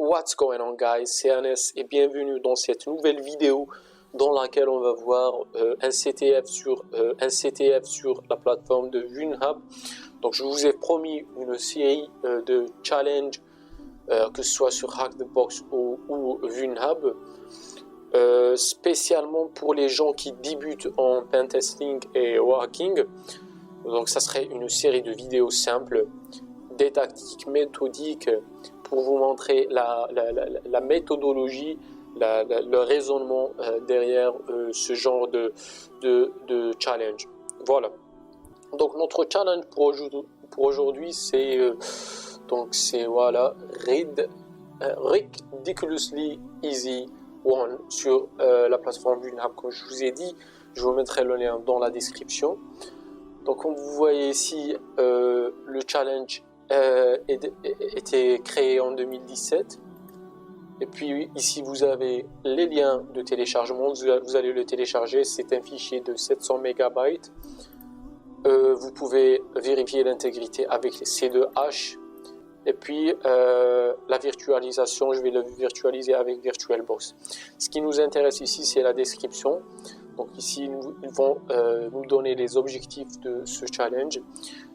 What's going on guys, c'est Anes et bienvenue dans cette nouvelle vidéo dans laquelle on va voir un CTF sur la plateforme de VNhub. Donc je vous ai promis une série de challenges que ce soit sur Hack the Box ou VNhub, spécialement pour les gens qui débutent en pentesting et hacking. Donc ça serait une série de vidéos simples, des tactiques méthodiques pour vous montrer la méthodologie, le raisonnement derrière ce genre de challenge. Voilà. Donc notre challenge pour aujourd'hui c'est voilà Ridiculously Easy One sur la plateforme VNhub. Comme je vous ai dit, je vous mettrai le lien dans la description. Donc comme vous voyez ici, le challenge était créé en 2017. Et puis ici vous avez les liens de téléchargement, vous allez le télécharger, c'est un fichier de 700 MB. Vous pouvez vérifier l'intégrité avec les C2H. Et puis la virtualisation, je vais le virtualiser avec VirtualBox. Ce qui nous intéresse ici, c'est la description. Donc ici, ils vont nous donner les objectifs de ce challenge.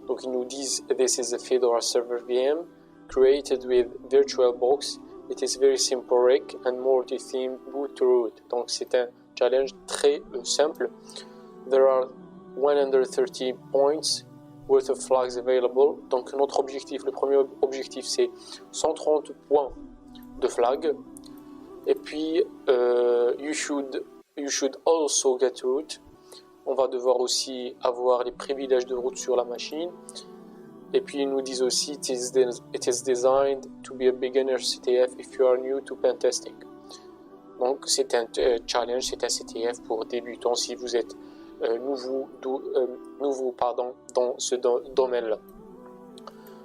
Donc ils nous disent "This is a Fedora server VM created with VirtualBox. It is very simple rig and multi-theme boot to root." Donc c'est un challenge très simple. There are 130 points worth of flags available. Donc notre objectif, le premier objectif, c'est 130 points de flag. Et puis you should also get root. On va devoir aussi avoir les privilèges de root sur la machine. Et puis ils nous disent aussi it is designed to be a beginner CTF if you are new to pentesting. Donc c'est un challenge, c'est un CTF pour débutants si vous êtes nouveau dans ce domaine-là.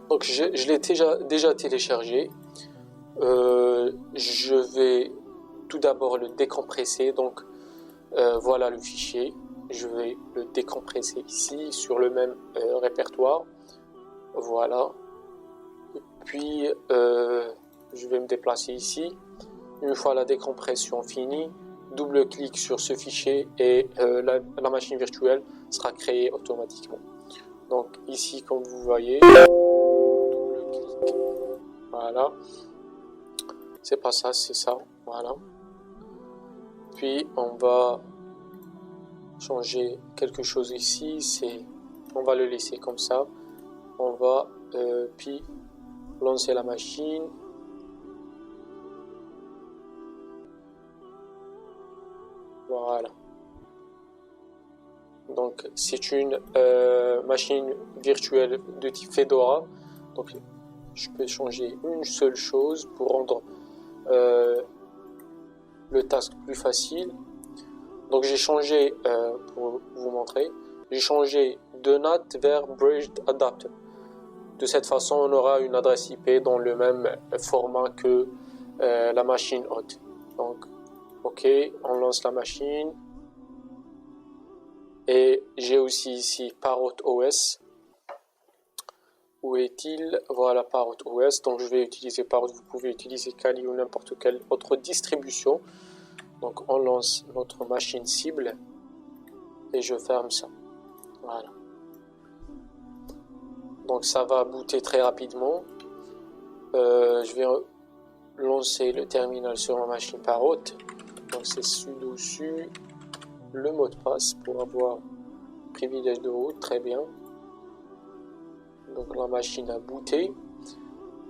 Donc je l'ai déjà téléchargé. Je vais tout d'abord le décompresser. Donc voilà le fichier. Je vais le décompresser ici sur le même répertoire. Voilà. Et puis je vais me déplacer ici. Une fois la décompression finie, double-clic sur ce fichier et la machine virtuelle sera créée automatiquement. Donc ici, comme vous voyez, double-clic. Voilà. C'est pas ça, c'est ça. Voilà. Puis on va changer quelque chose ici. On va le laisser comme ça. On va puis lancer la machine. Voilà. Donc c'est une machine virtuelle de type Fedora. Donc je peux changer une seule chose pour rendre le task plus facile. Donc j'ai changé, pour vous montrer, j'ai changé de NAT vers Bridged Adapter. De cette façon, on aura une adresse IP dans le même format que la machine hôte. Donc, ok, on lance la machine. Et j'ai aussi ici Parrot OS. Où est-il? Voilà, Parrot OS. Donc je vais utiliser Parrot. Vous pouvez utiliser Kali ou n'importe quelle autre distribution. Donc on lance notre machine cible et je ferme ça. Voilà. Donc ça va booter très rapidement. Je vais lancer le terminal sur ma machine Parrot. Donc c'est sudo su le mot de passe pour avoir privilège de route. Très bien. Donc la machine a booté.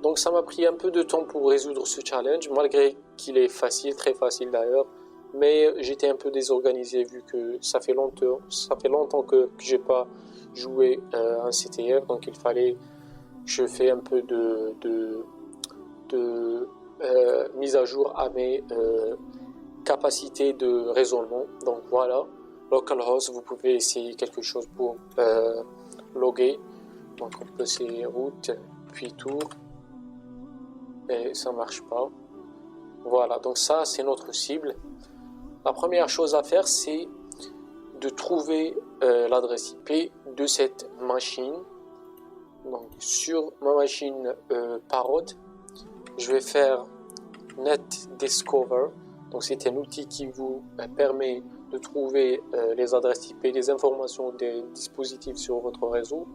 Donc ça m'a pris un peu de temps pour résoudre ce challenge, malgré qu'il est facile, très facile d'ailleurs. Mais j'étais un peu désorganisé vu que ça fait longtemps que j'ai pas joué un CTF. Donc il fallait que je fais un peu de mise à jour à mes capacités de raisonnement. Donc voilà, localhost, vous pouvez essayer quelque chose pour loguer. Donc on peut essayer route, puis tour. Et ça marche pas. Voilà, donc ça c'est notre cible. La première chose à faire, c'est de trouver l'adresse IP de cette machine. Donc sur ma machine Parrot, je vais faire NetDiscover. Donc c'est un outil qui vous permet de trouver les adresses IP, les informations des dispositifs sur votre réseau.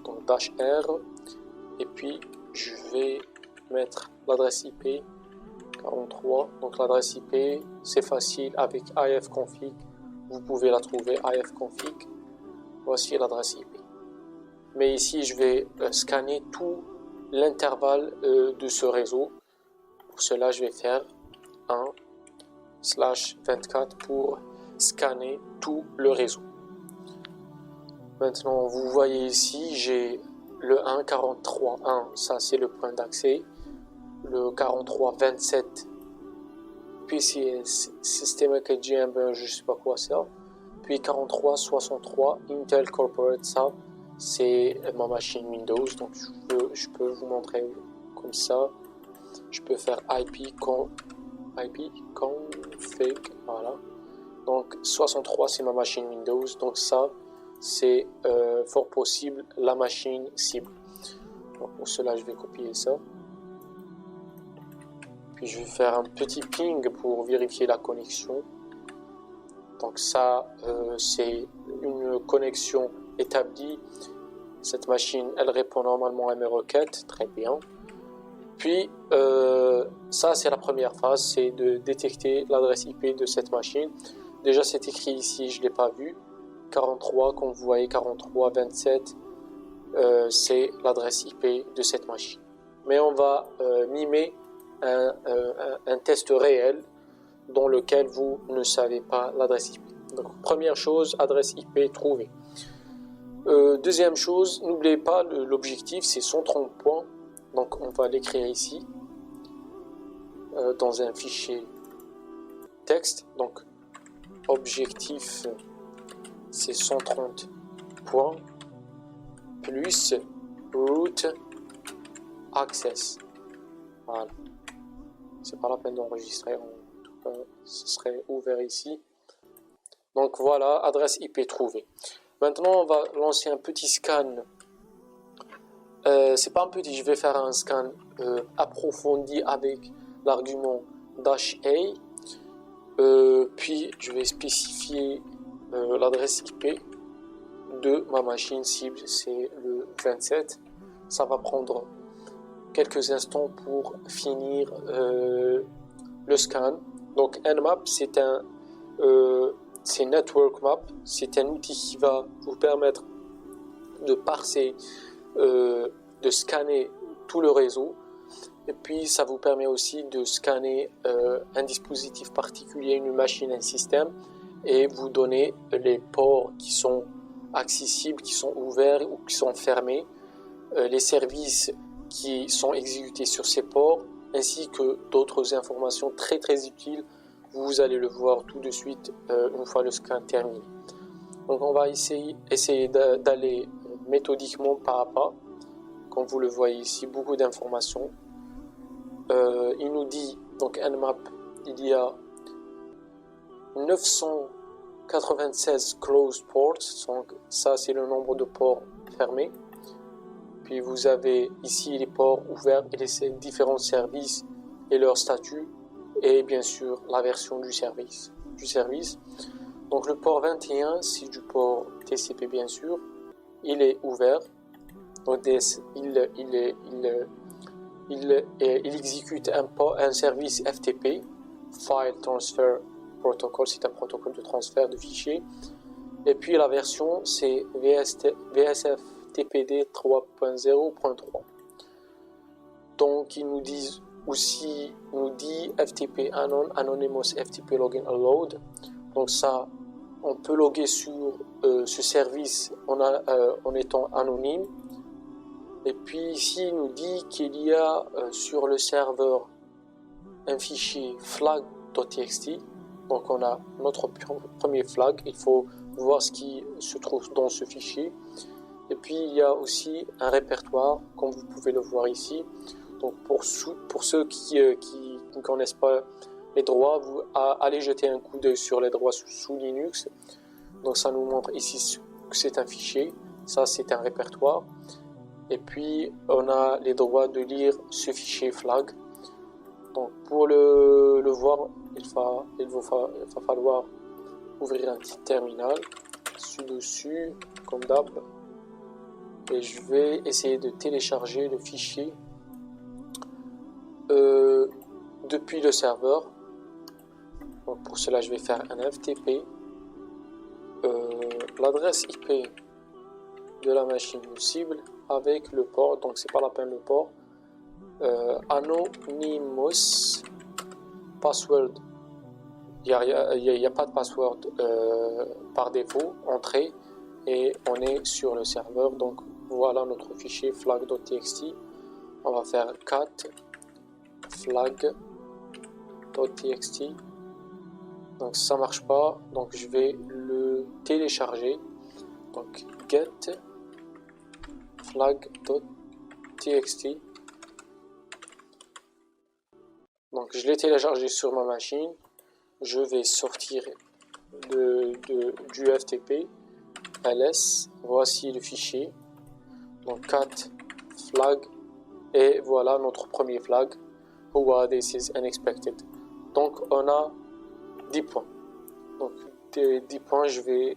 Donc -R, et puis je vais mettre l'adresse IP 43. Donc l'adresse IP, c'est facile avec ifconfig, vous pouvez la trouver, ifconfig. Voici l'adresse IP. Mais ici, je vais scanner tout l'intervalle de ce réseau. Pour cela, je vais faire 1/24 pour scanner tout le réseau. Maintenant, vous voyez ici, j'ai le 1.43.1, ça c'est le point d'accès. Le 43.27, PCS System AKGM, je ne sais pas quoi ça. Puis 43.63, Intel Corporate, ça c'est ma machine Windows. Donc je peux vous montrer comme ça. Je peux faire IP config, voilà. Donc 63 c'est ma machine Windows, donc ça c'est fort possible la machine cible. Donc pour cela je vais copier ça. Puis je vais faire un petit ping pour vérifier la connexion. Donc ça c'est une connexion établie. Cette machine elle répond normalement à mes requêtes, très bien. Puis ça c'est la première phase, c'est de détecter l'adresse IP de cette machine. Déjà c'est écrit ici, je ne l'ai pas vu, 43, comme vous voyez 43.27, c'est l'adresse IP de cette machine. Mais on va mimer un test réel dans lequel vous ne savez pas l'adresse IP. Donc première chose, adresse IP trouvée. Deuxième chose, n'oubliez pas l'objectif, c'est 130 points. Donc on va l'écrire ici dans un fichier texte. Donc objectif c'est 130 points plus root access. Voilà. C'est pas la peine d'enregistrer, en tout cas ce serait ouvert ici. Donc voilà, adresse IP trouvée. Maintenant on va lancer un petit scan. C'est pas un petit, je vais faire un scan approfondi avec l'argument -A. Puis je vais spécifier l'adresse IP de ma machine cible, c'est le 27. Ça va prendre quelques instants pour finir le scan. Donc Nmap c'est Network Map, c'est un outil qui va vous permettre de parser, de scanner tout le réseau. Et puis ça vous permet aussi de scanner un dispositif particulier, une machine, un système, et vous donner les ports qui sont accessibles, qui sont ouverts ou qui sont fermés, les services qui sont exécutés sur ces ports, ainsi que d'autres informations très très utiles. Vous allez le voir tout de suite une fois le scan terminé. Donc on va essayer d'aller méthodiquement pas à pas. Comme vous le voyez ici, beaucoup d'informations. Il nous dit, donc Nmap, il y a 996 closed ports, donc ça c'est le nombre de ports fermés. Puis vous avez ici les ports ouverts et les différents services et leur statut, et bien sûr la version du service. Donc le port 21, c'est du port TCP bien sûr, il est ouvert, donc il exécute un service FTP, File Transfer Protocol, c'est un protocole de transfert de fichiers. Et puis la version c'est VSFTPD 3.0.3. Donc ils nous disent aussi, FTP Anonymous FTP Login Allowed. Donc ça, on peut loguer sur ce service en étant anonyme. Et puis ici, il nous dit qu'il y a sur le serveur un fichier flag.txt. Donc on a notre premier flag. Il faut voir ce qui se trouve dans ce fichier. Et puis il y a aussi un répertoire, comme vous pouvez le voir ici. Donc pour ceux qui ne connaissent pas les droits, vous allez jeter un coup d'œil sur les droits sous Linux. Donc ça nous montre ici que c'est un fichier. Ça c'est un répertoire. Et puis, on a les droits de lire ce fichier flag. Donc pour le voir, il va falloir ouvrir un petit terminal, dessus comme d'hab, et je vais essayer de télécharger le fichier depuis le serveur. Donc pour cela, je vais faire un FTP, l'adresse IP de la machine cible avec le port, donc c'est pas la peine le port, anonymous password. Il n'y a pas de password par défaut, entrée, et on est sur le serveur. Donc voilà notre fichier flag.txt. On va faire cat flag.txt. Donc ça marche pas, donc je vais le télécharger. Donc get flag.txt. Donc je l'ai téléchargé sur ma machine. Je vais sortir du FTP ls. Voici le fichier. Donc cat flag, et voilà notre premier flag. This is unexpected. Donc on a 10 points. Donc des 10 points, je vais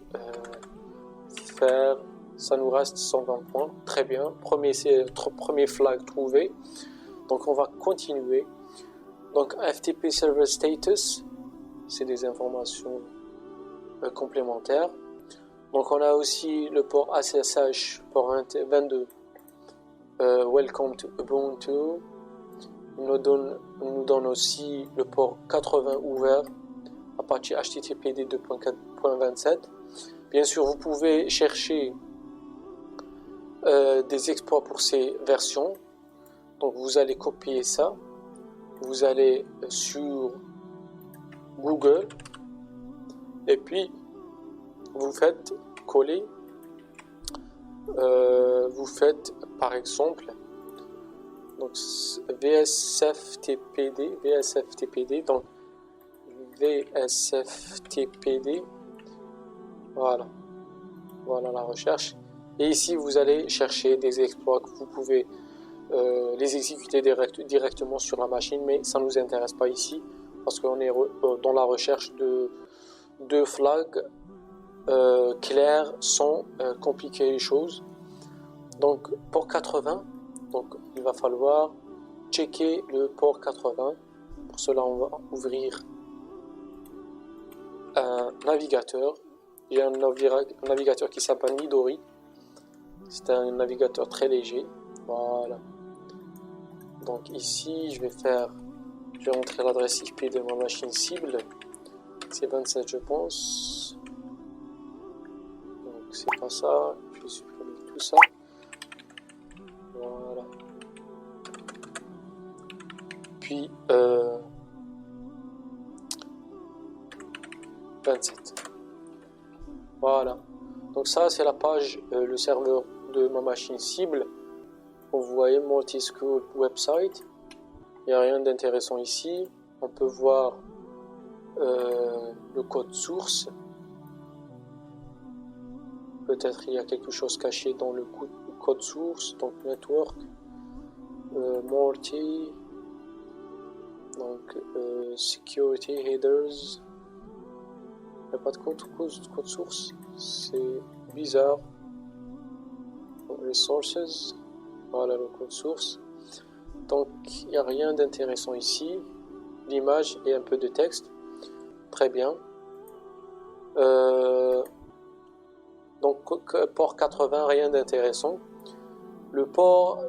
faire, ça nous reste 120 points. Très bien. Premier flag trouvé. Donc on va continuer. Donc FTP server status, c'est des informations complémentaires. Donc on a aussi le port SSH, port 22. Welcome to Ubuntu. Il nous donne aussi le port 80 ouvert, Apache HTTPD 2.4.27. Bien sûr, vous pouvez chercher des exploits pour ces versions. Donc vous allez copier ça. Vous allez sur Google et puis vous faites coller. Vous faites par exemple donc VSFTPD, donc VSFTPD, voilà la recherche, et ici vous allez chercher des exploits que vous pouvez les exécuter directement sur la machine, mais ça ne nous intéresse pas ici parce qu'on est dans la recherche de flags clairs sans compliquer les choses. Donc port 80, donc il va falloir checker le port 80. Pour cela on va ouvrir un navigateur. Il y a un navigateur qui s'appelle Midori. C'est un navigateur très léger. Voilà. Donc ici je vais entrer l'adresse IP de ma machine cible. C'est 27 je pense. Donc c'est pas ça. Je vais supprimer tout ça. Voilà. Puis 27. Voilà. Donc ça c'est la page, le serveur de ma machine cible. Vous voyez multi-school website. Il n'y a rien d'intéressant ici. On peut voir le code source. Peut-être il y a quelque chose caché dans le code source. Donc network, multi, donc security headers. Il n'y a pas de code source. C'est bizarre. Resources. Voilà le code source. Donc il n'y a rien d'intéressant ici. L'image et un peu de texte. Très bien. Donc port 80, rien d'intéressant. Le port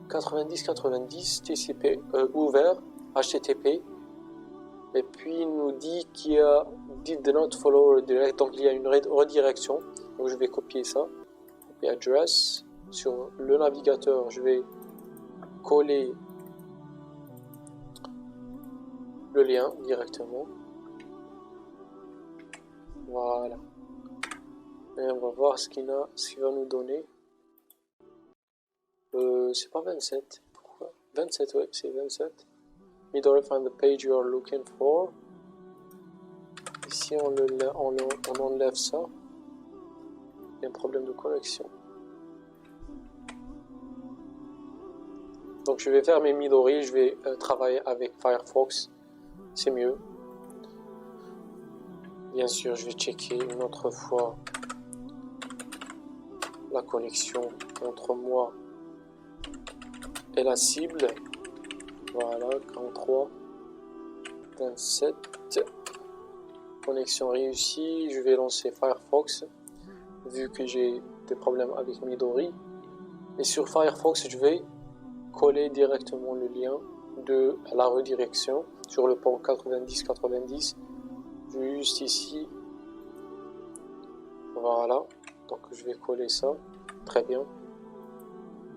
90-90 TCP ouvert, HTTP. Et puis il nous dit qu'il y a did not follow redirect, donc il y a une redirection. Donc je vais copier ça. Copy address. Sur le navigateur, je vais coller le lien directement. Voilà. Et on va voir ce qu'il va nous donner. C'est pas 27. Pourquoi 27, ouais, c'est 27. Midori find the page you are looking for. Ici, on enlève ça. Il y a un problème de connexion. Donc je vais fermer Midori, je vais travailler avec Firefox, c'est mieux. Bien sûr, je vais checker une autre fois la connexion entre moi et la cible. Voilà, 43, 27. Connexion réussie, je vais lancer Firefox, vu que j'ai des problèmes avec Midori. Et sur Firefox, je vais coller directement le lien de la redirection sur le port 90-90, juste ici. Voilà, donc je vais coller ça, très bien.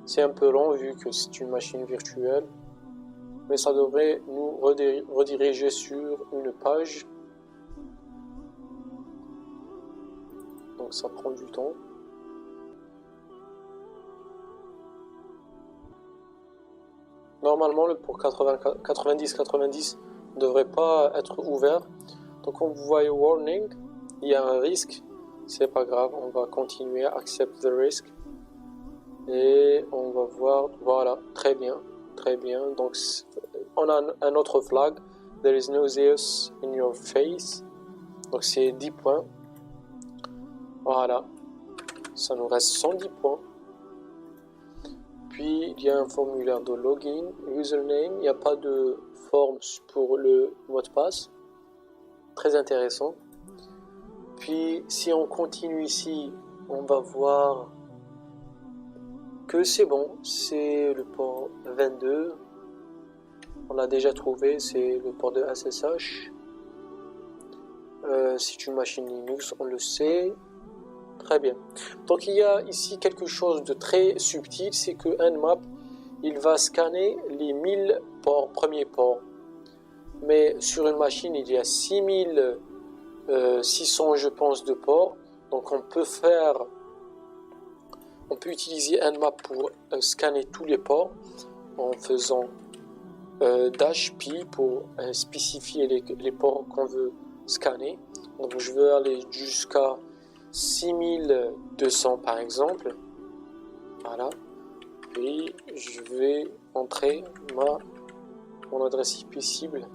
C'est un peu long vu que c'est une machine virtuelle, mais ça devrait nous rediriger sur une page. Donc ça prend du temps. Normalement, le port 90-90 ne devrait pas être ouvert. Donc, comme vous voyez, warning, il y a un risque. C'est pas grave, on va continuer à accept the risk. Et on va voir, voilà, très bien, très bien. Donc, on a un autre flag. There is no Zeus in your face. Donc, c'est 10 points. Voilà, ça nous reste 110 points. Puis il y a un formulaire de login, username, il n'y a pas de forme pour le mot de passe, très intéressant. Puis si on continue ici, on va voir que c'est bon, c'est le port 22, on l'a déjà trouvé, c'est le port de SSH. C'est une machine Linux, on le sait. Très bien. Donc il y a ici quelque chose de très subtil, c'est que Nmap, il va scanner les 1000 ports, premiers ports. Mais sur une machine, il y a 6600, je pense, de ports. Donc on peut utiliser Nmap pour scanner tous les ports en faisant -p pour spécifier les ports qu'on veut scanner. Donc je veux aller jusqu'à 6200 par exemple. Voilà. Puis je vais entrer mon adresse IP cible.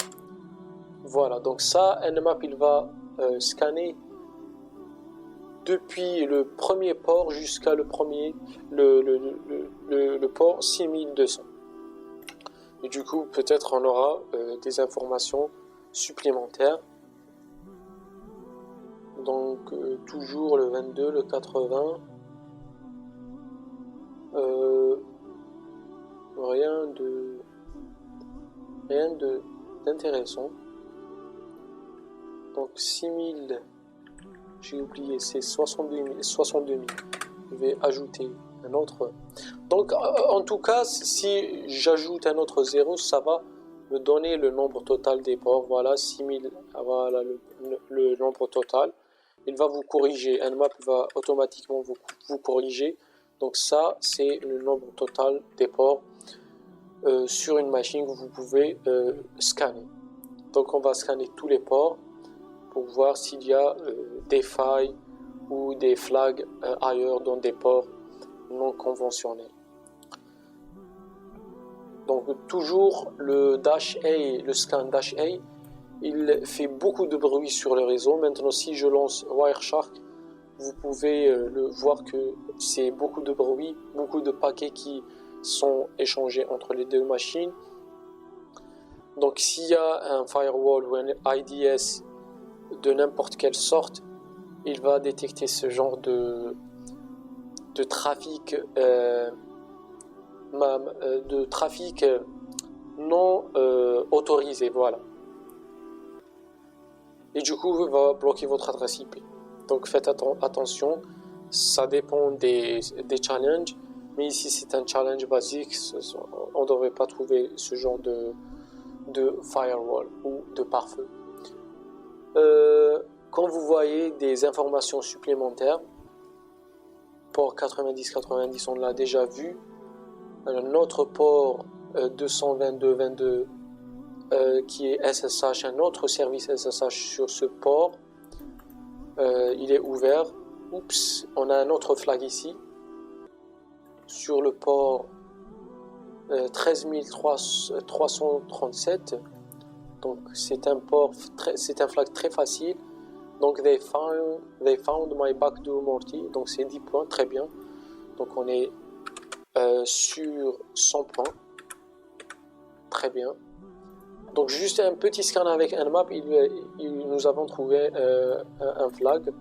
Voilà. Donc ça, Nmap il va scanner depuis le premier port jusqu'à le port 6200. Et du coup, peut-être on aura des informations supplémentaires. Donc toujours le 22, le 80, rien d'intéressant. Donc 6000, j'ai oublié, c'est 62 000. Je vais ajouter un autre. Donc en tout cas, si j'ajoute un autre 0, ça va me donner le nombre total des ports. Voilà, 6000, voilà le nombre total. Il va vous corriger, Nmap va automatiquement vous corriger. Donc ça, c'est le nombre total des ports sur une machine que vous pouvez scanner. Donc on va scanner tous les ports pour voir s'il y a des failles ou des flags ailleurs dans des ports non conventionnels. Donc toujours le -A, le scan -A, il fait beaucoup de bruit sur le réseau. Maintenant, si je lance Wireshark, vous pouvez le voir que c'est beaucoup de bruit, beaucoup de paquets qui sont échangés entre les deux machines. Donc, s'il y a un firewall ou un IDS de n'importe quelle sorte, il va détecter ce genre de trafic, non autorisé. Voilà. Et du coup, il va bloquer votre adresse IP. Donc faites attention, ça dépend des challenges, mais ici c'est un challenge basique, on ne devrait pas trouver ce genre de firewall ou de pare-feu. Quand vous voyez des informations supplémentaires, port 90-90, on l'a déjà vu, un autre port 222.22 qui est SSH, un autre service SSH sur ce port, il est ouvert. Oups, on a un autre flag ici sur le port 13 337. Donc c'est un flag très facile. Donc they found my backdoor Morty. Donc c'est 10 points, très bien. Donc on est sur 100 points. Très bien. Donc juste un petit scan avec Nmap, nous avons trouvé un flag.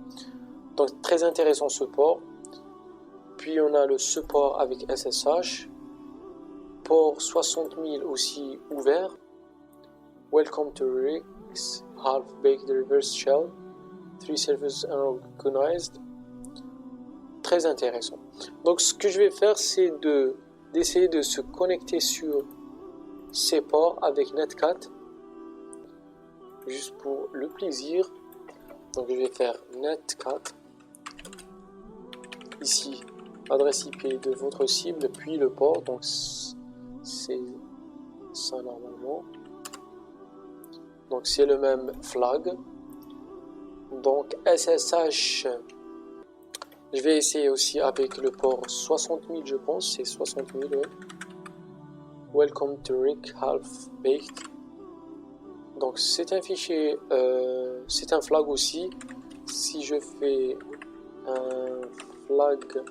Donc très intéressant ce port. Puis on a le support avec SSH. Port 60 000 aussi ouvert. Welcome to Rick's Half-Baked Reverse Shell. 3 servers unorganized. Très intéressant. Donc ce que je vais faire, c'est d'essayer de se connecter sur ces ports avec Netcat. Juste pour le plaisir. Donc je vais faire Netcat. Ici, adresse IP de votre cible, puis le port. Donc c'est ça normalement. Donc c'est le même flag. Donc SSH, je vais essayer aussi avec le port 60 000, je pense, c'est 60 000, ouais. Welcome to Rick Half Baked. Donc c'est un fichier, c'est un flag aussi. Si je fais un flag.txt,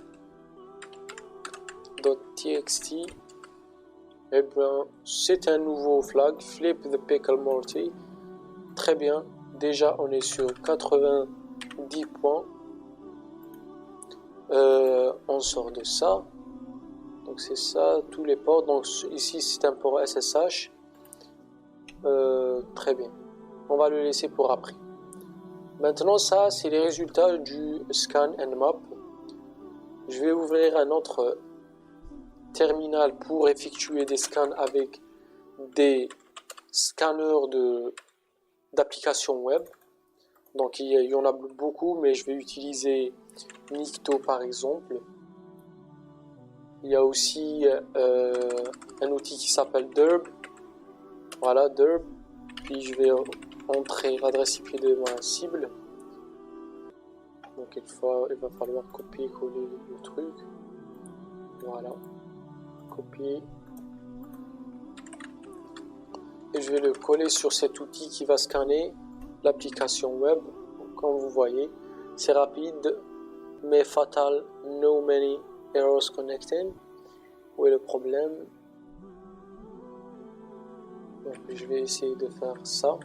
eh bien c'est un nouveau flag, Flip the Pickle Morty. Très bien. Déjà, on est sur 90 points. On sort de ça. Donc, c'est ça, tous les ports. Donc, ici, c'est un port SSH. Très bien. On va le laisser pour après. Maintenant, ça, c'est les résultats du scan Nmap. Je vais ouvrir un autre terminal pour effectuer des scans avec des scanners d'applications web. Donc il y en a beaucoup, mais je vais utiliser Nikto par exemple. Il y a aussi un outil qui s'appelle Derb. Voilà, Derb. Puis je vais entrer l'adresse IP de ma cible. Donc il va falloir copier-coller le truc. Voilà. Copier. Et je vais le coller sur cet outil qui va scanner l'application web. Comme vous voyez, c'est rapide mais fatal. No many errors connecting. Où est le problème? Donc, je vais essayer de faire ça.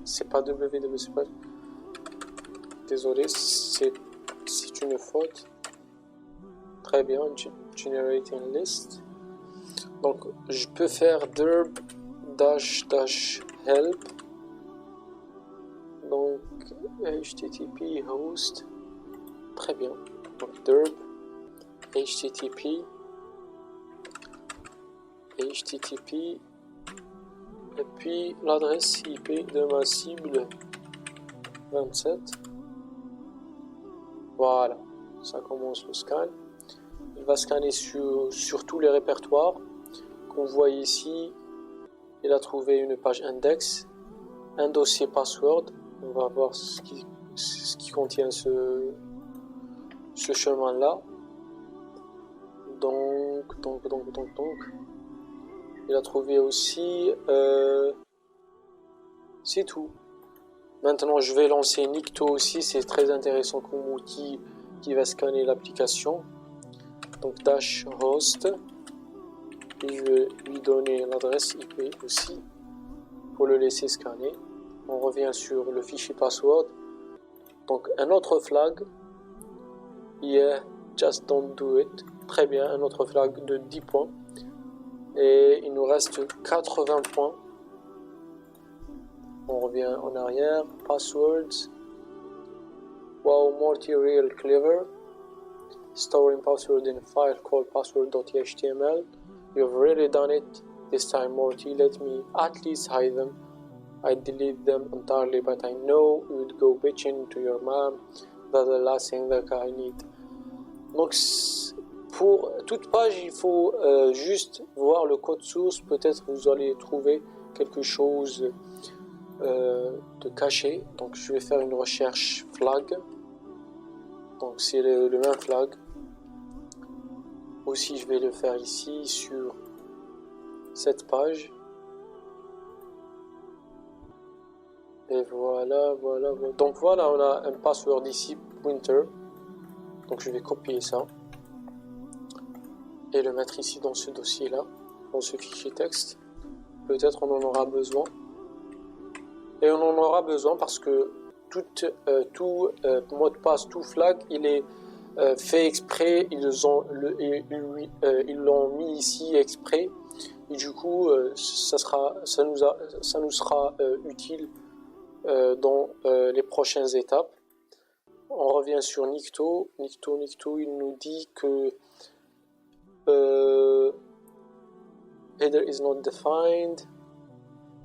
C'est pas www. Désolé, c'est une faute. Très bien, generating list. Donc je peux faire derb -help. Donc http host. Très bien. Donc derb http et puis l'adresse IP de ma cible 27. Voilà, ça commence le scan. Il va scanner sur tous les répertoires qu'on voit ici. Il a trouvé une page index, un dossier password. On va voir ce qui contient ce chemin là. Donc il a trouvé aussi c'est tout. Maintenant je vais lancer Nikto aussi, c'est très intéressant comme outil qui va scanner l'application. Donc dash host, et je vais lui donner l'adresse IP aussi pour le laisser scanner. On revient sur le fichier password. Donc un autre flag, yeah, just don't do it. Très bien, un autre flag de 10 points. Et il nous reste 80 points. On revient en arrière, passwords. Wow, Morty real clever. Storing password in a file called password.html. You've really done it this time, Morty. Let me at least hide them. I delete them entirely, but I know you'd go bitching to your mom. That's the last thing that I need. Donc, pour toute page, il faut juste voir le code source. Peut-être vous allez trouver quelque chose de caché. Donc, je vais faire une recherche flag. Donc c'est le même flag. Aussi je vais le faire ici sur cette page. Et voilà. Donc voilà, on a un password ici, pointer. Donc je vais copier ça. Et le mettre ici dans ce dossier-là, dans ce fichier texte. Peut-être on en aura besoin. Et on en aura besoin parce que tout mot de passe, tout flag, il est fait exprès. Ils l'ont mis ici exprès. Et du coup, ça nous sera utile dans les prochaines étapes. On revient sur Nikto. Nikto, il nous dit que header is not defined,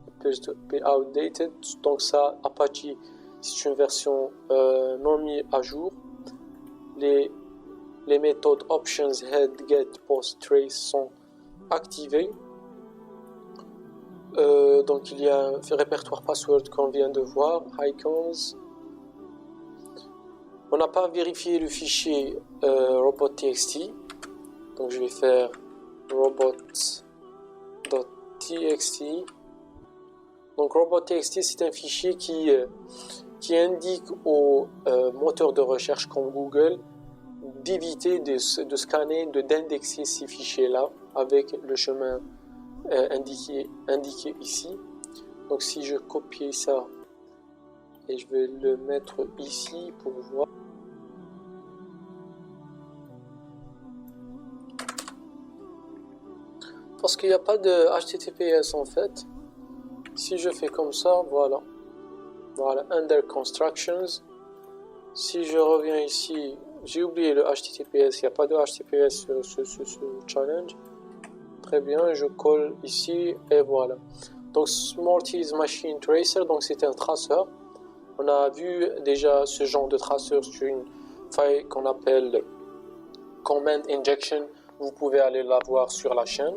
appears to be outdated. Donc ça, Apache, c'est une version non mise à jour. Les méthodes options, head, get, post, trace sont activées. Donc il y a un répertoire password qu'on vient de voir, icons. On n'a pas vérifié le fichier robot.txt, donc je vais faire robot.txt. Donc robot.txt, c'est un fichier qui indique au moteur de recherche comme Google d'éviter de scanner, d'indexer ces fichiers-là avec le chemin indiqué ici. Donc si je copie ça et je vais le mettre ici pour voir. Parce qu'il n'y a pas de HTTPS en fait. Si je fais comme ça, voilà, under constructions. Si je reviens ici, j'ai oublié le HTTPS, il n'y a pas de HTTPS sur ce challenge. Très bien, je colle ici et voilà. Donc Smarties Machine Tracer, donc c'est un traceur. On a vu déjà ce genre de traceur sur une faille qu'on appelle Command Injection. Vous pouvez aller la voir sur la chaîne.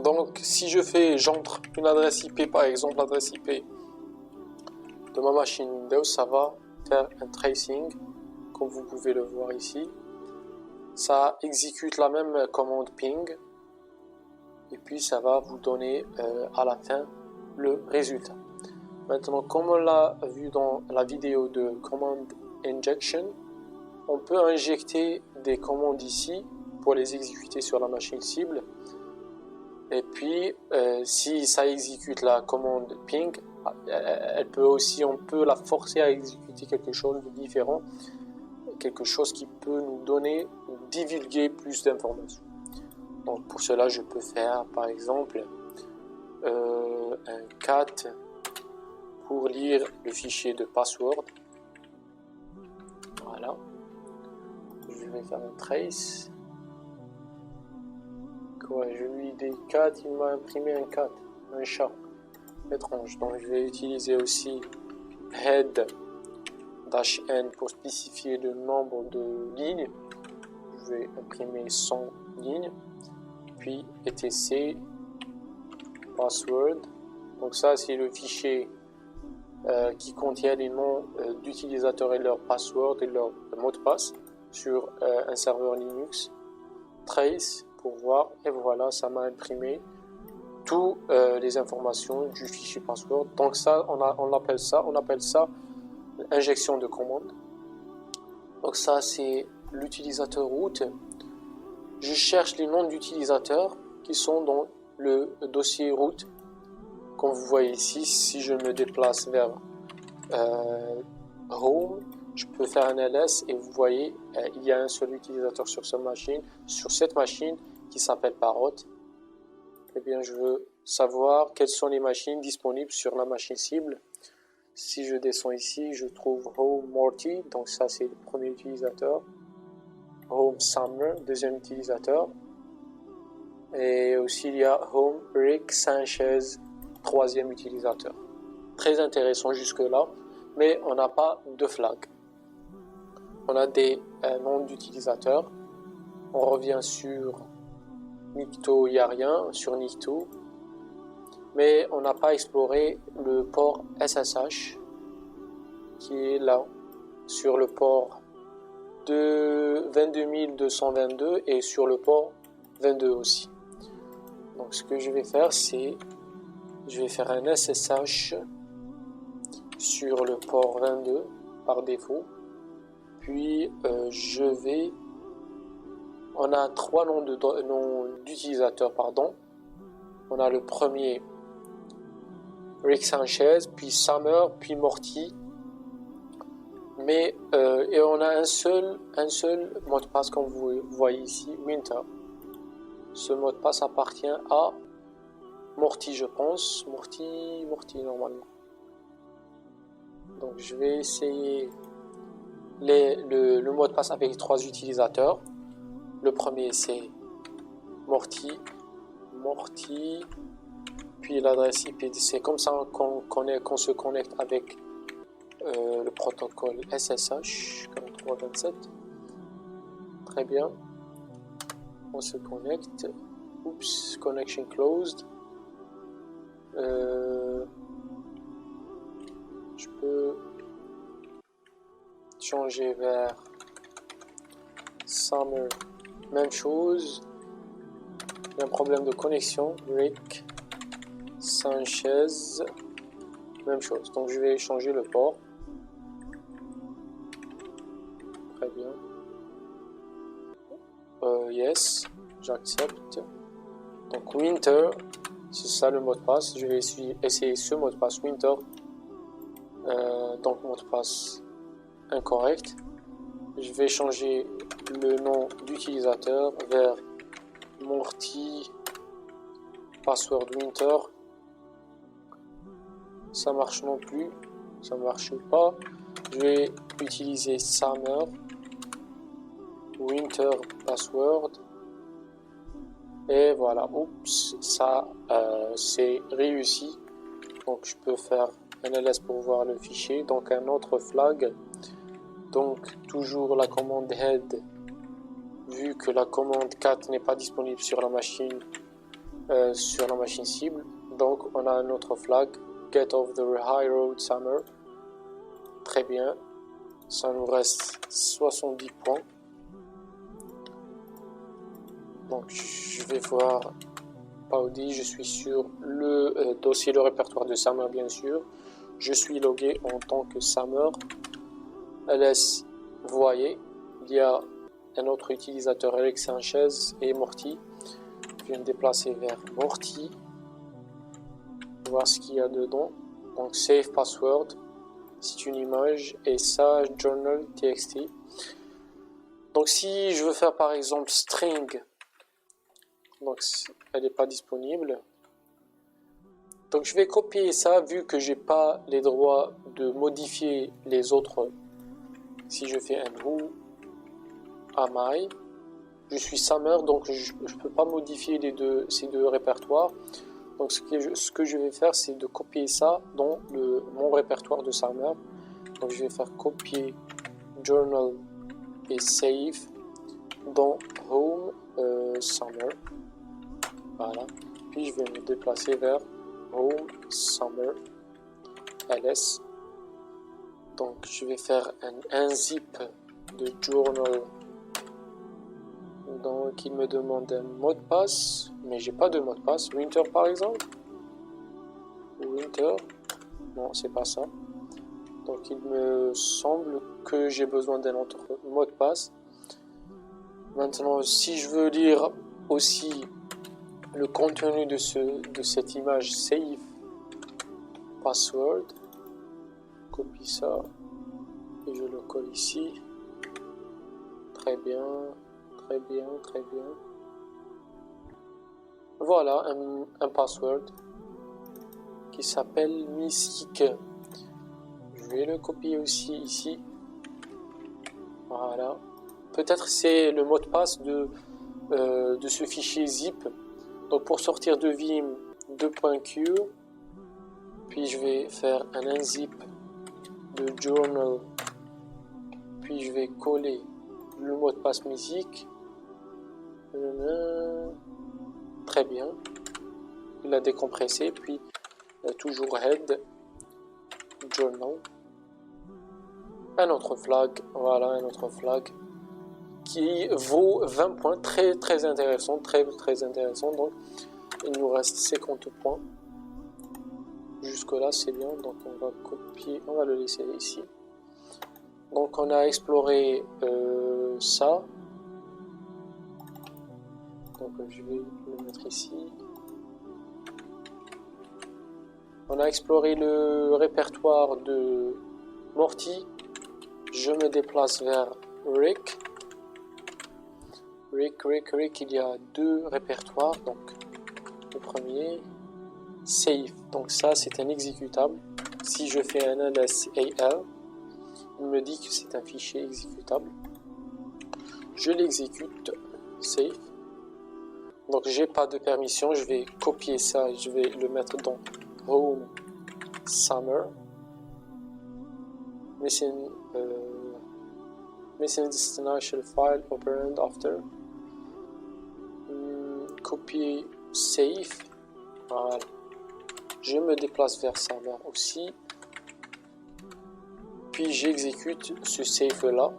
Donc si j'entre une adresse IP, par exemple l'adresse IP de ma machine Windows, ça va faire un tracing, comme vous pouvez le voir ici. Ça exécute la même commande ping, et puis ça va vous donner à la fin le résultat. Maintenant, comme on l'a vu dans la vidéo de Command Injection, on peut injecter des commandes ici pour les exécuter sur la machine cible. Et puis, si ça exécute la commande ping, on peut la forcer à exécuter quelque chose de différent, quelque chose qui peut nous donner ou divulguer plus d'informations. Donc pour cela, je peux faire par exemple un cat pour lire le fichier de password. Voilà. Je vais faire un trace. Quoi, je lui dis 4, il m'a imprimé un 4, un chat. Étrange. Donc je vais utiliser aussi head-n pour spécifier le nombre de lignes. Je vais imprimer 100 lignes. Puis etc password. Donc ça c'est le fichier qui contient les noms d'utilisateurs et leur password et leur mot de passe sur un serveur Linux. Trace pour voir, et voilà, ça m'a imprimé toutes les informations du fichier password. Donc ça, on appelle ça injection de commande. Donc ça c'est l'utilisateur root. Je cherche les noms d'utilisateurs qui sont dans le dossier root. Comme vous voyez ici, si je me déplace vers home, je peux faire un ls et vous voyez il y a un seul utilisateur sur cette machine qui s'appelle Parrot. Eh bien, je veux savoir quelles sont les machines disponibles sur la machine cible. Si je descends ici, je trouve Home Morty, donc ça c'est le premier utilisateur. Home Summer, deuxième utilisateur. Et aussi il y a Home Rick Sanchez, troisième utilisateur. Très intéressant jusque là, mais on n'a pas de flag. On a des noms d'utilisateurs. On revient sur Nikto, il n'y a rien sur Nikto. Mais on n'a pas exploré le port SSH qui est là. sur le port de 22222 et sur le port 22 aussi. Donc ce que je vais faire, c'est je vais faire un SSH sur le port 22 par défaut. Puis on a trois noms d'utilisateurs, pardon. On a le premier Rick Sanchez, puis Summer, puis Morty. Mais et on a un seul mot de passe comme vous voyez ici, Winter. Ce mot de passe appartient à Morty, je pense. Morty normalement. Donc je vais essayer le mot de passe avec trois utilisateurs. Le premier c'est Morty, puis l'adresse IP. C'est comme ça qu'on se connecte avec le protocole SSH 4327. Très bien. On se connecte. Oups, connection closed. Je peux changer vers Summer. Même chose. Il y a un problème de connexion. Rick Sanchez. Même chose. Donc je vais changer le port. Très bien. Yes. J'accepte. Donc Winter. C'est ça le mot de passe. Je vais essayer ce mot de passe Winter. Donc mot de passe incorrect. Je vais changer le nom d'utilisateur vers Morty password Winter. Ça marche non plus. Ça marche pas. Je vais utiliser Summer Winter password. Et voilà, oups, ça c'est réussi. Donc je peux faire un ls pour voir le fichier. Donc un autre flag. Donc toujours la commande head. Vu que la commande cat n'est pas disponible sur la machine cible. Donc on a un autre flag. Get off the high road Summer. Très bien. Ça nous reste 70 points. Donc je vais voir Paudi, je suis sur le dossier, le répertoire de Summer bien sûr. Je suis logué en tant que Summer. ls, vous voyez, il y a un autre utilisateur, Rick Sanchez et Morty. Je vais me déplacer vers Morty. Voir ce qu'il y a dedans. Donc save password, c'est une image et ça journal txt. Donc si je veux faire par exemple string, donc elle n'est pas disponible. Donc je vais copier ça vu que j'ai pas les droits de modifier les autres. Si je fais un who am I, je suis Summer, donc je peux pas modifier ces deux répertoires. Donc ce que je vais faire, c'est de copier ça dans mon répertoire de Summer. Donc je vais faire copier journal et save dans home Summer. Voilà. Puis je vais me déplacer vers home Summer ls. Donc je vais faire un zip de journal. Donc il me demande un mot de passe, mais j'ai pas de mot de passe. Winter par exemple. Winter. Non, c'est pas ça. Donc il me semble que j'ai besoin d'un autre mot de passe. Maintenant, si je veux lire aussi le contenu de cette image, save password, copie ça et je le colle ici. Très bien, très bien, très bien. Voilà un password qui s'appelle Mystique. Je vais le copier aussi ici. Voilà. Peut-être c'est le mot de passe de ce fichier zip. Donc pour sortir de Vim 2.q, puis je vais faire un unzip de journal, puis je vais coller le mot de passe musique. Très bien. Il a décompressé, puis toujours head journal. un autre flag, voilà, un autre flag qui vaut 20 points, très intéressant, très intéressant. Donc il nous reste 50 points. Jusque là c'est bien, donc on va copier, on va le laisser ici. Donc on a exploré ça. Donc je vais le mettre ici. On a exploré le répertoire de Morty. Je me déplace vers Rick. Rick, il y a deux répertoires. Donc le premier, save. Donc ça c'est un exécutable. Si je fais un lsal, il me dit que c'est un fichier exécutable. Je l'exécute, save. Donc j'ai pas de permission, je vais copier ça et je vais le mettre dans Home Summer. Missing destination file operand after. Copier, save. Voilà. Je me déplace vers serveur aussi. Puis j'exécute ce save là.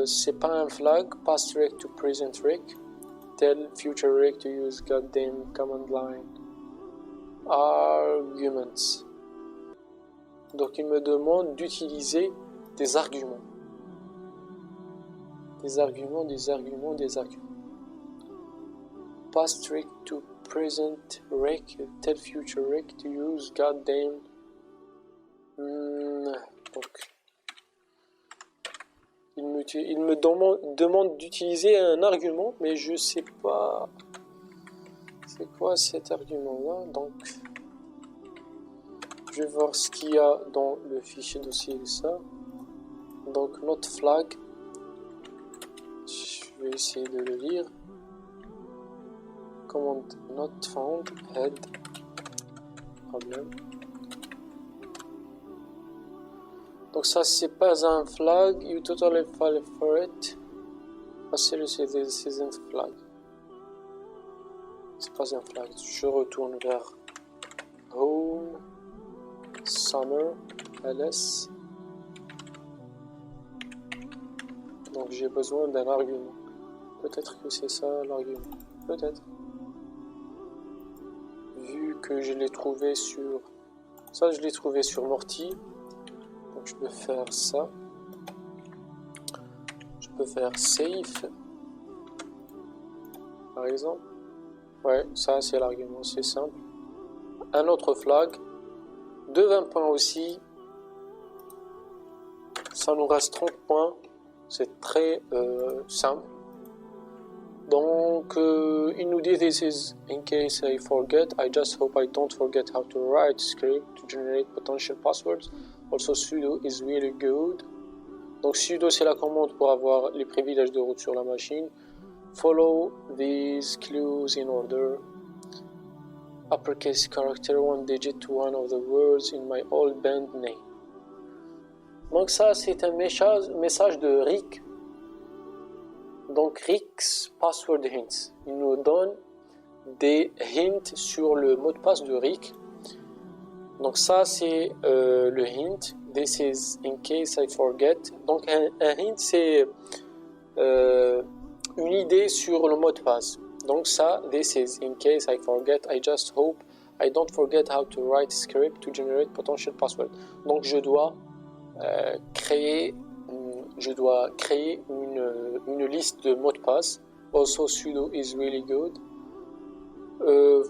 C'est pas un flag, past rec to present rec. Tell future rec to use goddamn command line. Arguments. Donc il me demande d'utiliser des arguments. Des arguments. Past rec to present rec. Tell future rec to use goddamn. Donc il me demande d'utiliser un argument, mais je sais pas c'est quoi cet argument là. Donc je vais voir ce qu'il y a dans le fichier dossier de ça. Donc not flag, je vais essayer de le lire. Command not found, head, problème. Donc ça c'est pas un flag, you totally fall for it. Ah c'est un flag. C'est pas un flag. Je retourne vers Home Summer ls. Donc j'ai besoin d'un argument. Peut-être que c'est ça l'argument. Peut-être. Vu que je l'ai trouvé sur... Ça je l'ai trouvé sur Morty. Donc je peux faire ça. Je peux faire safe. Par exemple. Ouais, ça c'est l'argument, c'est simple. Un autre flag. De 20 points aussi. Ça nous reste 30 points. C'est très simple. Donc, il nous dit this is in case I forget. I just hope I don't forget how to write script to generate potential passwords. Also sudo is really good. Donc sudo c'est la commande pour avoir les privilèges de route sur la machine. Follow these clues in order. Uppercase character, one digit to one of the words in my old band name. Donc ça c'est un message de Rick. Donc Rick's password hints. Il nous donne des hints sur le mot de passe de Rick. Donc ça c'est le hint. This is in case I forget. Donc un hint c'est une idée sur le mot de passe. Donc ça, this is in case I forget. I just hope I don't forget how to write script to generate potential password. Donc je dois créer une liste de mots de passe. Also sudo is really good.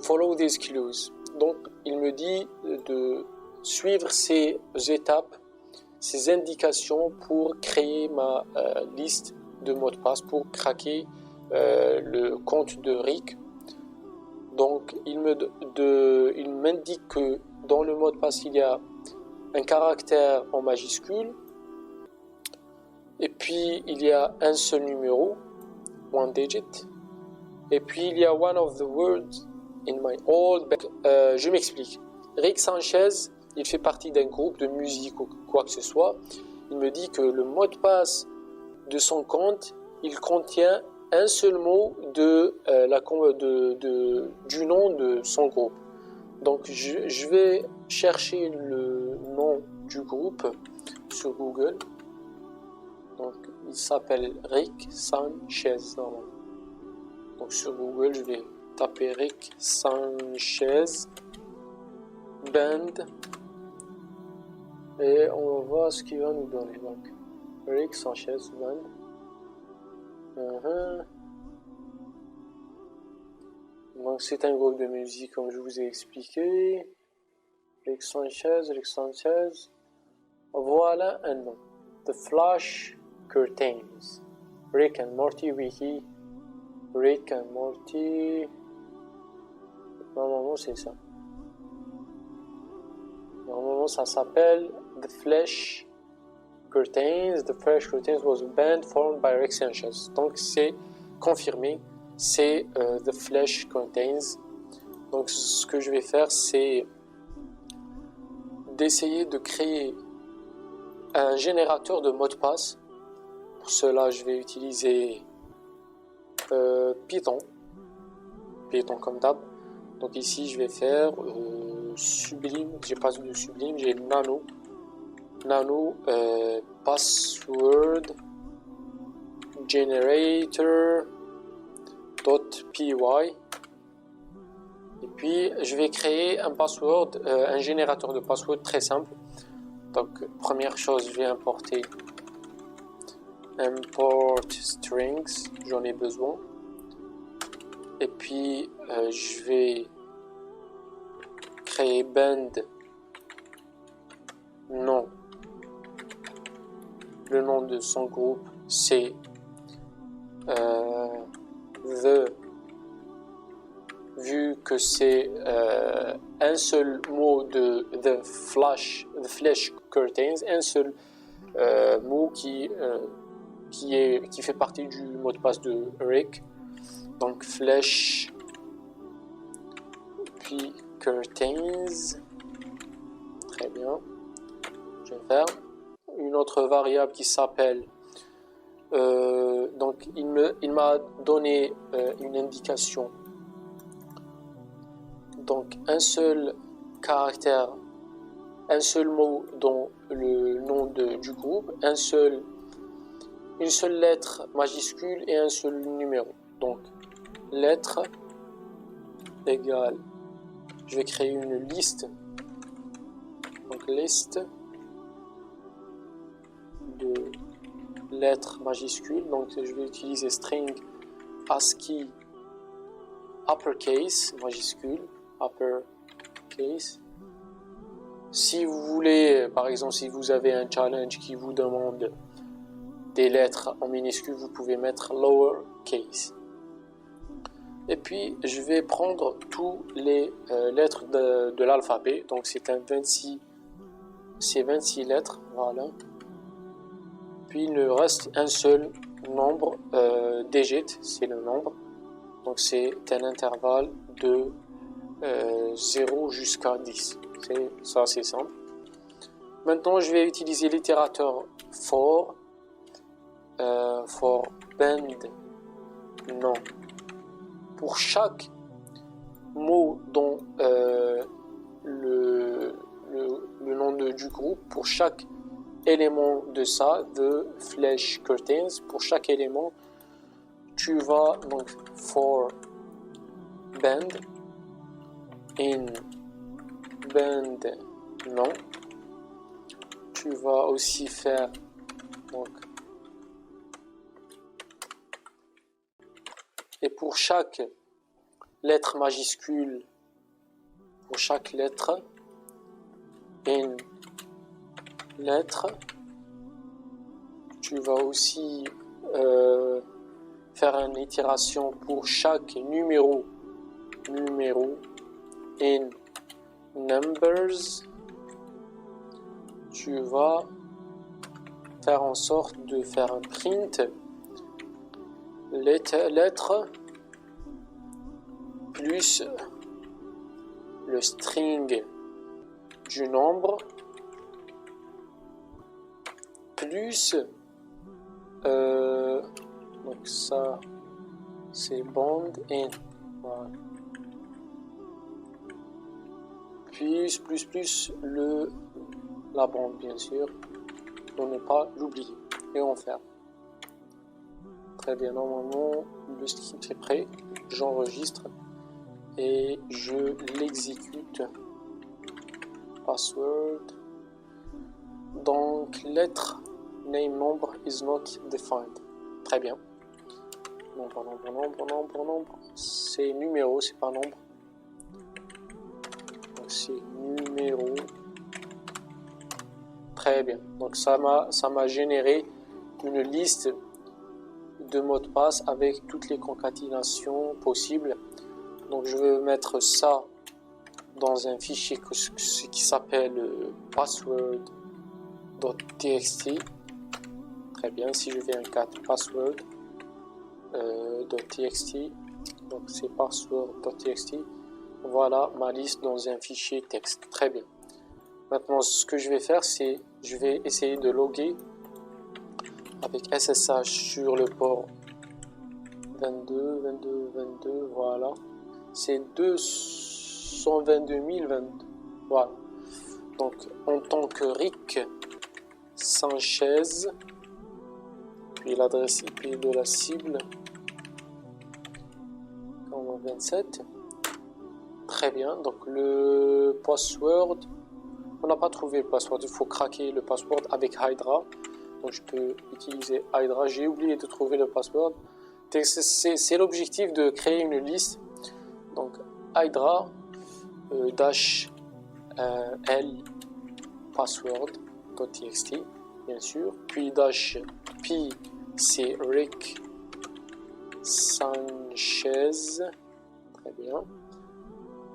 Follow these clues. Donc il me dit de suivre ces étapes, ces indications pour créer ma liste de mots de passe, pour craquer le compte de Rick. Donc il m'indique que dans le mot de passe il y a un caractère en majuscule et puis il y a un seul numéro, one digit, et puis il y a one of the words in my old band. Je m'explique. Rick Sanchez, il fait partie d'un groupe de musique ou quoi que ce soit. Il me dit que le mot de passe de son compte, il contient un seul mot du nom de son groupe. Donc je vais chercher le nom du groupe sur Google. Donc il s'appelle Rick Sanchez normalement. Donc sur Google je vais taper Rick Sanchez Band et on va voir ce qu'il va nous donner. Donc Rick Sanchez Band. Donc c'est un groupe de musique comme je vous ai expliqué. Rick Sanchez. Voilà un nom. The Flash Curtains. Rick and Morty Wiki. Rick and Morty. Normalement c'est ça. Normalement ça s'appelle The Flash Curtains. The Flash Curtains was a band formed by Rick Sanchez. Donc c'est confirmé. C'est The Flash Curtains. Donc ce que je vais faire c'est d'essayer de créer un générateur de mot de passe. Pour cela, je vais utiliser Python comme d'hab. Donc ici, je vais faire Sublime. J'ai pas de Sublime, j'ai Nano Password Generator.py. Et puis, je vais créer un générateur de password très simple. Donc, première chose, je vais importer import strings, j'en ai besoin. Et puis, je vais créer band nom. Le nom de son groupe, c'est vu que c'est un seul mot de The Flash Curtains, un seul mot qui fait partie du mot de passe de Rick. Donc Flash puis Curtains. Très bien. Je vais faire une autre variable qui s'appelle donc il m'a donné une indication. Donc un seul caractère, un seul mot dans le nom du groupe, une seule lettre majuscule et un seul numéro. Donc lettre égale, je vais créer une liste. Donc liste de lettres majuscules. Donc je vais utiliser string ASCII uppercase majuscule. Uppercase. Si vous voulez, par exemple, si vous avez un challenge qui vous demande des lettres en minuscule, vous pouvez mettre lowercase. Et puis, je vais prendre toutes les lettres de l'alphabet. Donc, c'est 26 lettres. Voilà. Puis, il me reste un seul nombre digit, c'est le nombre. Donc, c'est un intervalle de 0 jusqu'à 10. Ça, c'est simple. Maintenant, je vais utiliser l'itérateur for band nom. Pour chaque mot dans le nom du groupe, pour chaque élément de ça, de Flash Curtains, pour chaque élément, tu vas donc for band in band nom. Tu vas aussi faire donc, et pour chaque lettre majuscule, pour chaque lettre in lettre, tu vas aussi faire une itération pour chaque numéro in numbers. Tu vas faire en sorte de faire un print lettre plus le string du nombre plus donc ça c'est band in, voilà. plus le la bande bien sûr, pour ne pas l'oublier. Et on ferme. Très bien, normalement le script est prêt, j'enregistre et je l'exécute. Password. Donc lettre, name, nombre is not defined. Très bien. Nombre. C'est numéro, c'est pas nombre. Donc c'est numéro. Très bien. Donc ça m'a généré une liste de mots de passe avec toutes les concaténations possibles. Donc je vais mettre ça dans un fichier qui s'appelle password.txt. Très bien, si je fais un 4 password.txt, donc c'est password.txt. Voilà ma liste dans un fichier texte. Très bien. Maintenant, ce que je vais faire, c'est je vais essayer de loguer avec SSH sur le port 22. Voilà. C'est 222 022. Voilà. Donc, en tant que Rick Sanchez, puis l'adresse IP de la cible, 27. Très bien. Donc, le password, on n'a pas trouvé le password. Il faut craquer le password avec Hydra. Donc, je peux utiliser Hydra. J'ai oublié de trouver le password. C'est l'objectif de créer une liste. Donc, Hydra -l password.txt, bien sûr. Puis -p, c'est Rick Sanchez. Très bien.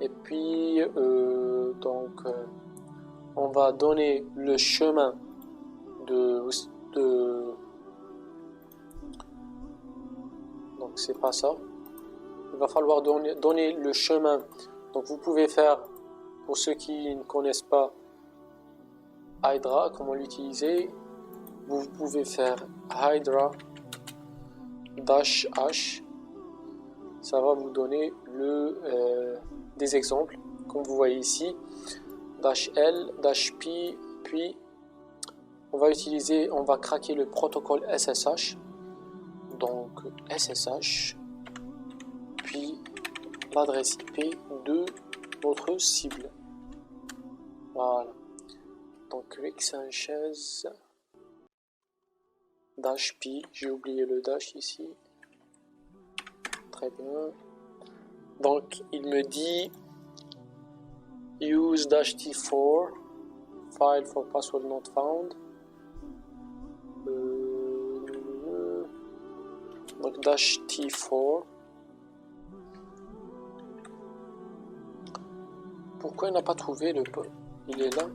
Et puis, on va donner le chemin donc c'est pas ça. Il va falloir donner le chemin. Donc vous pouvez faire, pour ceux qui ne connaissent pas Hydra, comment l'utiliser, vous pouvez faire Hydra -h. Ça va vous donner des exemples, comme vous voyez ici, -l, -p, puis on va craquer le protocole SSH, donc SSH, puis l'adresse IP de notre cible. Voilà. Donc Rick Sanchez -p, j'ai oublié le dash ici. Très bien. Donc il me dit use -t4 file for password not found. Donc -t4. Pourquoi il n'a pas trouvé le port? Il est là.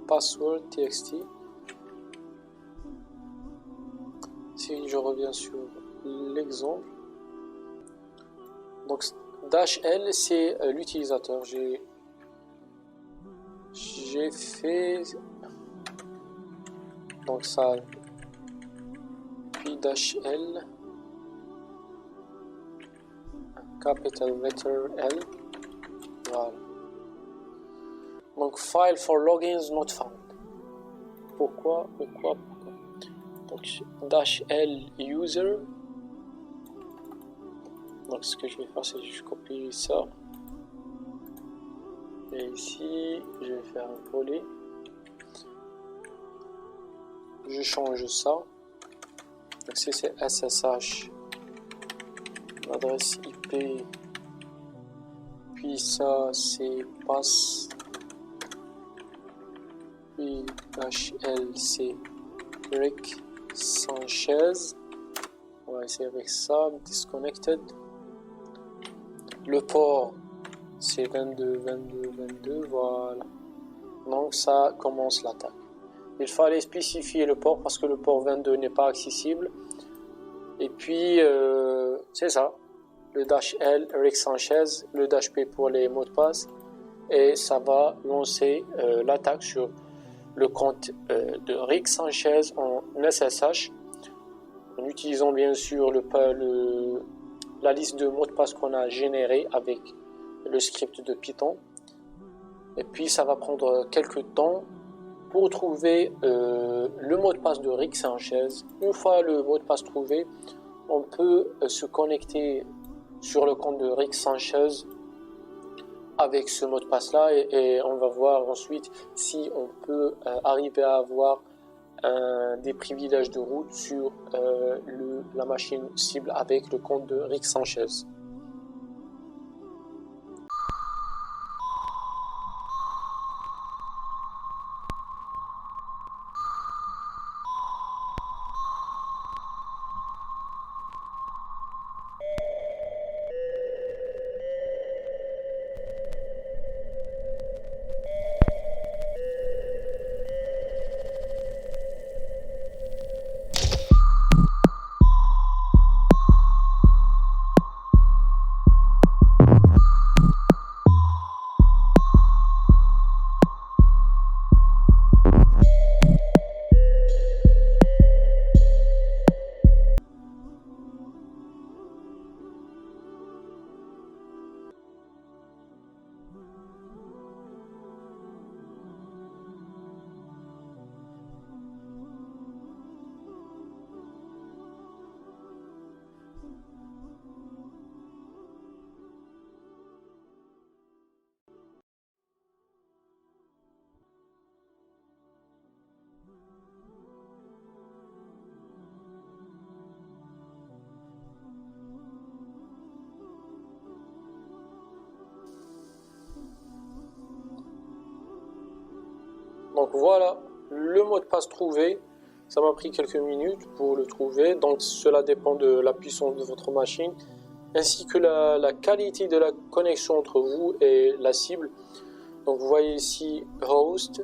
Password.txt. Si je reviens sur l'exemple. Donc -l c'est l'utilisateur. J'ai fait donc ça, puis -l, capital letter L. Voilà. Donc file for logins not found. Pourquoi? Donc -l user. Donc ce que je vais faire, c'est que je copie ça. Et ici, je vais faire un volet. Je change ça. Donc si c'est SSH, l'adresse IP, puis ça c'est pass, puis -l c'est Rick Sanchez. On va essayer avec ça, disconnected. Le port c'est 22, voilà. Donc ça commence l'attaque. Il fallait spécifier le port parce que le port 22 n'est pas accessible. Et puis c'est ça, le -l Rick Sanchez, le -p pour les mots de passe, et ça va lancer l'attaque sur le compte de Rick Sanchez en SSH, en utilisant bien sûr la liste de mots de passe qu'on a généré avec le script de Python. Et puis ça va prendre quelques temps pour trouver le mot de passe de Rick Sanchez. Une fois le mot de passe trouvé, on peut se connecter sur le compte de Rick Sanchez avec ce mot de passe là et on va voir ensuite si on peut arriver à avoir des privilèges de route sur la machine cible avec le compte de Rick Sanchez. Donc voilà, le mot de passe trouvé. Ça m'a pris quelques minutes pour le trouver. Donc cela dépend de la puissance de votre machine, ainsi que la qualité de la connexion entre vous et la cible. Donc vous voyez ici host,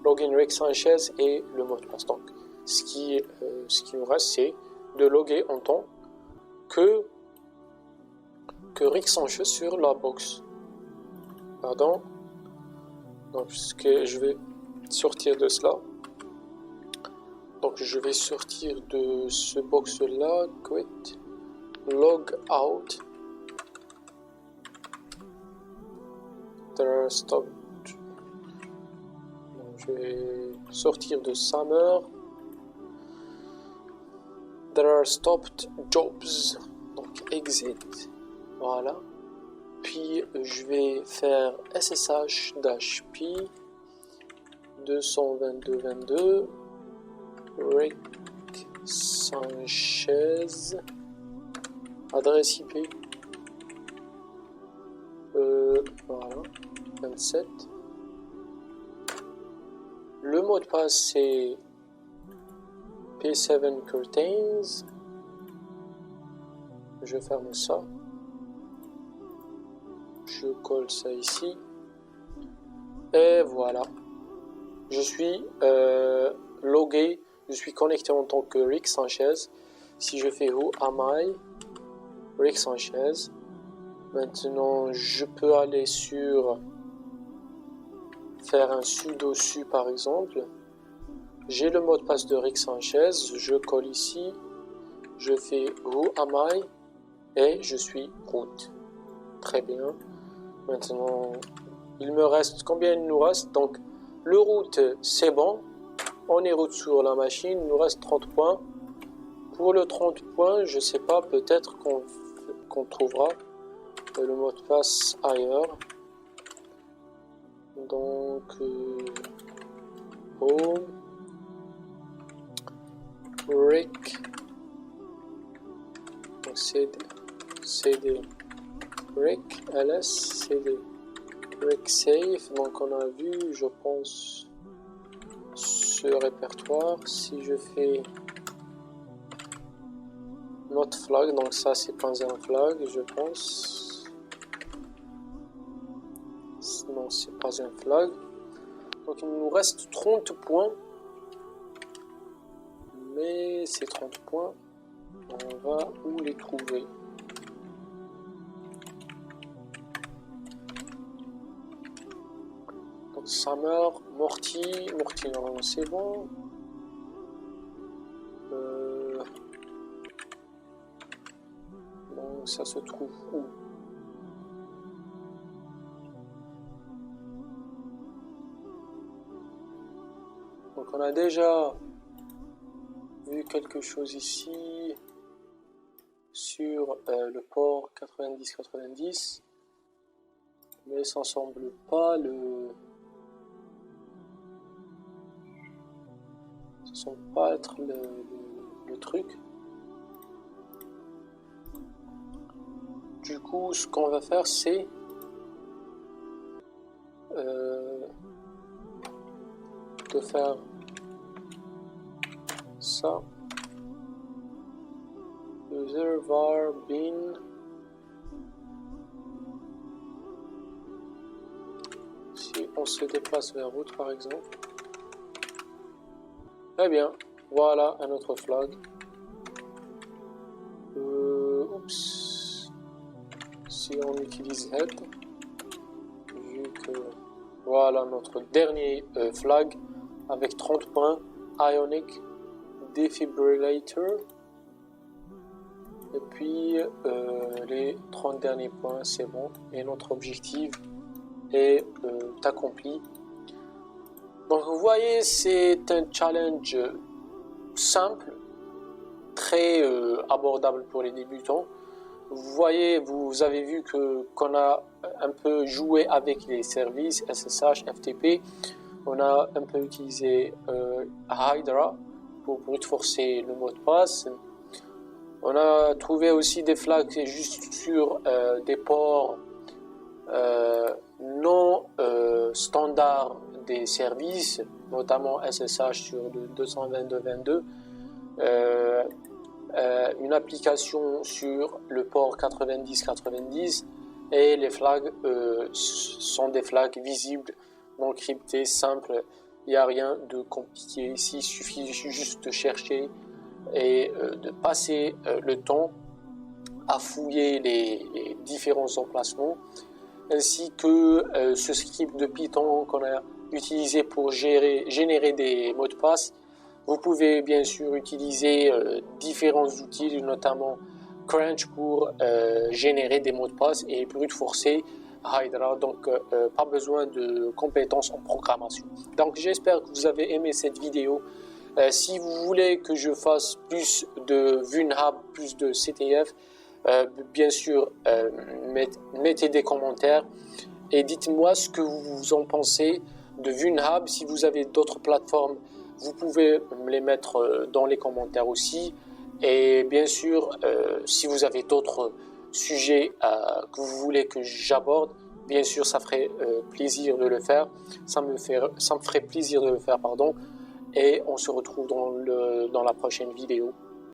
login Rick Sanchez et le mot de passe. Donc ce qui nous reste, c'est de loguer en tant que Rick Sanchez sur la box. Pardon. Donc je vais sortir de cela. Donc je vais sortir de ce box là, quit, log out, stop. Donc, je vais sortir de Summer. There are stopped jobs. Donc exit. Voilà. Puis je vais faire SSH-P 222.22 Rick Sanchez, adresse IP voilà 27. Le mot de passe c'est P7 curtains. Je ferme ça, je colle ça ici et voilà, je suis logué, je suis connecté en tant que Rick Sanchez. Si je fais Who am I, Rick Sanchez, maintenant je peux aller sur faire un sudo su par exemple. J'ai le mot de passe de Rick Sanchez, je colle ici, je fais Who am I et je suis root. Très bien. Maintenant il me reste, combien il nous reste? Donc le root c'est bon, on est root sur la machine, il nous reste 30 points. Pour le 30 points, je sais pas, peut-être qu'on trouvera le mot de passe ailleurs. Donc home Rick, donc cd Rick ls cd Rick safe. Donc on a vu, je pense, ce répertoire. Si je fais not flag, donc ça c'est pas un flag, je pense. Non, c'est pas un flag. Donc il nous reste 30 points. Mais ces 30 points, on va où les trouver? Donc Summer, Morty, non, c'est bon. Donc ça se trouve où? Donc on a déjà vu quelque chose ici sur le port 90-90, mais ça ne semble pas être le truc. Du coup, ce qu'on va faire, c'est de faire ça. User var bin si on se déplace vers route par exemple. Eh bien, voilà un autre flag. Oups. Si on utilise head, vu que voilà notre dernier flag avec 30 points, Ionic Defibrillator. Et puis les 30 derniers points, c'est bon. Et notre objectif est accompli. Donc vous voyez, c'est un challenge simple, très abordable pour les débutants. Vous voyez, vous avez vu qu'on a un peu joué avec les services SSH, FTP. On a un peu utilisé Hydra pour brute forcer le mot de passe. On a trouvé aussi des flags juste sur des ports non standards des services, notamment SSH sur le 222.22, une application sur le port 90-90 et les flags sont des flags visibles, non cryptés, simples. Il n'y a rien de compliqué ici, il suffit juste de chercher et de passer le temps à fouiller les différents emplacements, ainsi que ce script de Python qu'on a utilisé pour générer des mots de passe. Vous pouvez bien sûr utiliser différents outils, notamment Crunch pour générer des mots de passe et brute forcer Hydra, donc pas besoin de compétences en programmation. Donc j'espère que vous avez aimé cette vidéo. Si vous voulez que je fasse plus de VNhub, plus de CTF, bien sûr, mettez des commentaires et dites-moi ce que vous en pensez de VNhub. Si vous avez d'autres plateformes, vous pouvez me les mettre dans les commentaires aussi. Et bien sûr, si vous avez d'autres sujets que vous voulez que j'aborde, bien sûr, ça ferait plaisir de le faire. Ça me ferait plaisir de le faire, pardon. Et on se retrouve dans la prochaine vidéo.